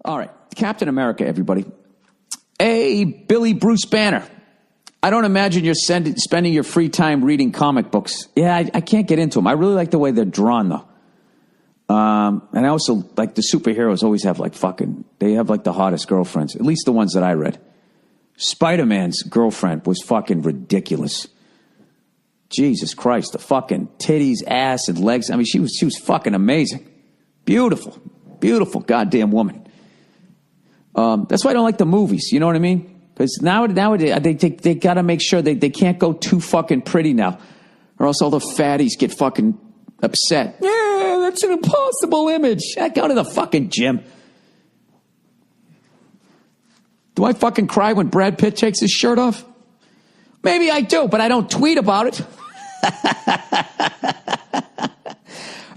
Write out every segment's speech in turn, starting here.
All right. Captain America, everybody. Hey, Billy Bruce Banner. I don't imagine you're spending your free time reading comic books. Yeah, I can't get into them. I really like the way they're drawn, though. And I also like the superheroes always have they have the hottest girlfriends, at least the ones that I read. Spider-Man's girlfriend was fucking ridiculous. Jesus Christ, the fucking titties, ass, and legs. I mean, she was fucking amazing. Beautiful, beautiful goddamn woman. That's why I don't like the movies. You know what I mean? Because nowadays they got to make sure they can't go too fucking pretty now, or else all the fatties get fucking upset. Yeah, that's an impossible image. Go to the fucking gym. Do I fucking cry when Brad Pitt takes his shirt off? Maybe I do, but I don't tweet about it.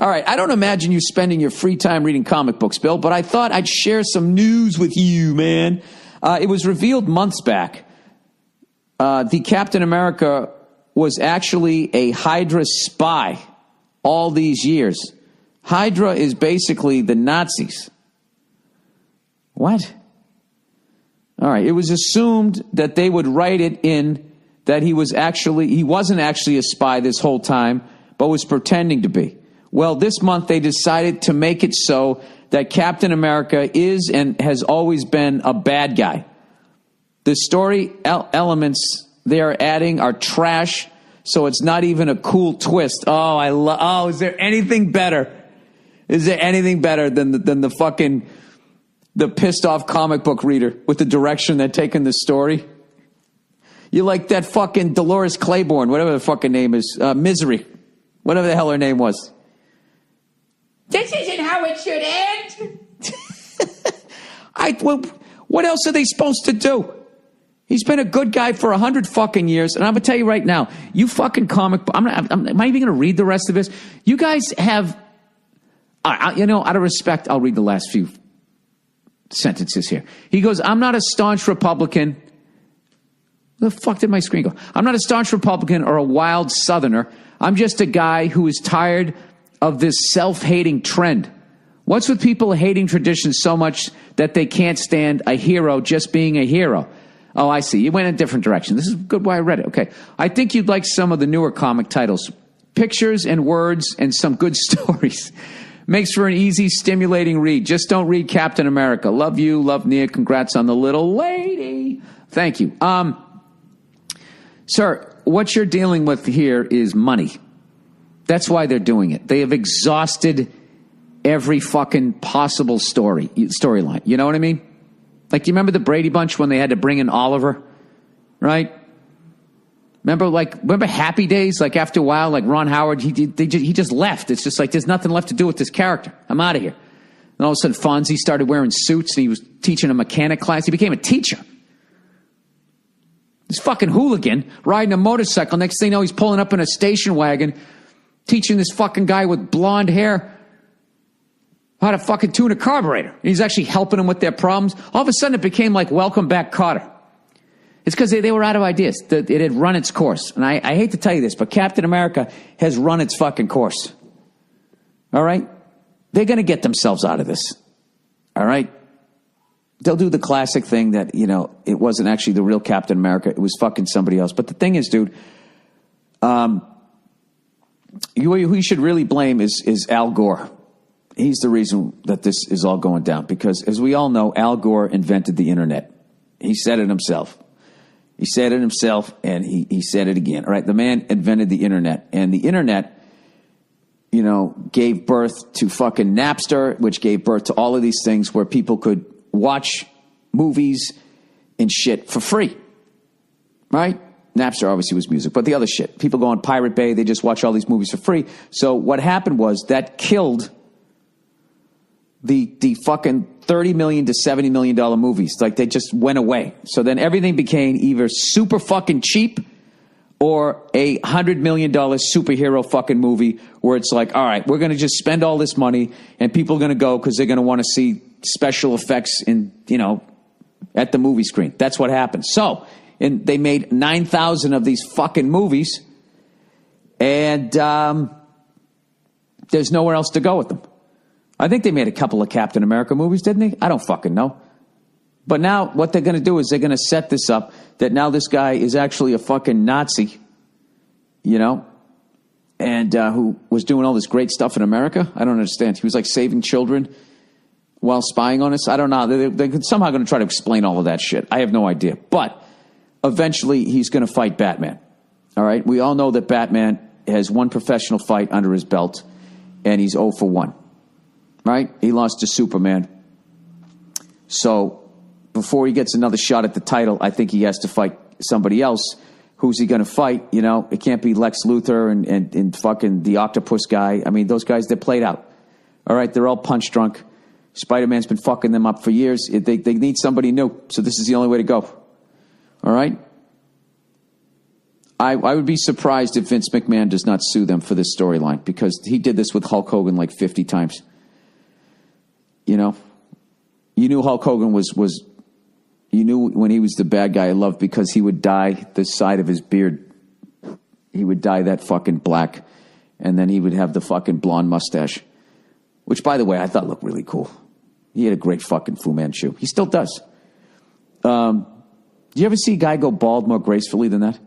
All right, I don't imagine you spending your free time reading comic books, Bill, but I thought I'd share some news with you, man. It was revealed months back. The Captain America was actually a Hydra spy all these years. Hydra is basically the Nazis. What? All right, it was assumed that they would write it in that he wasn't actually a spy this whole time, but was pretending to be. Well, this month they decided to make it so that Captain America is and has always been a bad guy. The story elements they are adding are trash, so it's not even a cool twist. Is there anything better? Is there anything better than the pissed off comic book reader with the direction they're taking the story? You like that fucking Dolores Claiborne, whatever the fucking name is, Misery, whatever the hell her name was. This isn't how it should end. What else are they supposed to do? He's been a good guy for 100 fucking years, and I'm gonna tell you right now, you fucking comic. Am I even gonna read the rest of this? You guys have, out of respect, I'll read the last few sentences here. He goes, "I'm not a staunch Republican." Where the fuck did my screen go? "I'm not a staunch Republican or a wild Southerner. I'm just a guy who is tired of this self-hating trend. What's with people hating traditions so much that they can't stand a hero just being a hero?" Oh, I see. You went in a different direction. This is good why I read it. Okay. "I think you'd like some of the newer comic titles. Pictures and words and some good stories. Makes for an easy, stimulating read. Just don't read Captain America. Love you. Love Nia. Congrats on the little lady." Thank you. Sir, what you're dealing with here is money. That's why they're doing it. They have exhausted every fucking possible storyline. You know what I mean? Like, do you remember the Brady Bunch when they had to bring in Oliver? Right? Remember Happy Days? Like, after a while, like Ron Howard, he just left. It's just like, there's nothing left to do with this character. I'm out of here. And all of a sudden, Fonzie started wearing suits and he was teaching a mechanic class. He became a teacher. This fucking hooligan riding a motorcycle. Next thing you know, he's pulling up in a station wagon, teaching this fucking guy with blonde hair how to fucking tune a carburetor. And he's actually helping them with their problems. All of a sudden, it became like Welcome Back, Kotter. It's because they were out of ideas. It had run its course. And I hate to tell you this, but Captain America has run its fucking course. All right? They're going to get themselves out of this. All right? They'll do the classic thing that, it wasn't actually the real Captain America. It was fucking somebody else. But the thing is, dude, who you should really blame is Al Gore. He's the reason that this is all going down. Because, as we all know, Al Gore invented the internet. He said it himself. He said it himself, and he said it again. All right, the man invented the internet. And the internet, gave birth to fucking Napster, which gave birth to all of these things where people could watch movies and shit for free. Right? Napster obviously was music, but the other shit. People go on Pirate Bay, they just watch all these movies for free. So what happened was that killed the fucking $30 million to $70 million movies. Like, they just went away. So then everything became either super fucking cheap or a $100 million superhero fucking movie where it's like, all right, we're going to just spend all this money and people are going to go because they're going to want to see special effects at the movie screen. That's what happened. So, and they made 9,000 of these fucking movies, and there's nowhere else to go with them. I think they made a couple of Captain America movies, didn't they? I don't fucking know. But now what they're going to do is they're going to set this up that now this guy is actually a fucking Nazi, you know, and who was doing all this great stuff in America. I don't understand. He was like saving children while spying on us. I don't know. They're somehow going to try to explain all of that shit. I have no idea. But eventually he's going to fight Batman. All right? We all know that Batman has one professional fight under his belt, and he's 0 for 1. Right? He lost to Superman. So before he gets another shot at the title, I think he has to fight somebody else. Who's he going to fight? You know, it can't be Lex Luthor and fucking the Octopus guy. I mean, those guys, they're played out. All right? They're all punch drunk. Spider-Man's been fucking them up for years. They need somebody new. So this is the only way to go. All right? I would be surprised if Vince McMahon does not sue them for this storyline, because he did this with Hulk Hogan like 50 times. You know? You knew Hulk Hogan was you knew when he was the bad guy I loved, because he would dye the side of his beard. He would dye that fucking black, and then he would have the fucking blonde mustache, which, by the way, I thought looked really cool. He had a great fucking Fu Manchu. He still does. Do you ever see a guy go bald more gracefully than that?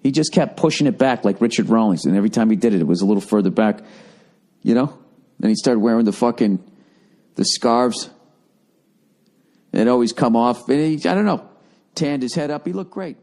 He just kept pushing it back like Richard Rawlings, and every time he did it, it was a little further back, you know? Then he started wearing the scarves. It always come off. And he, I don't know, tanned his head up. He looked great.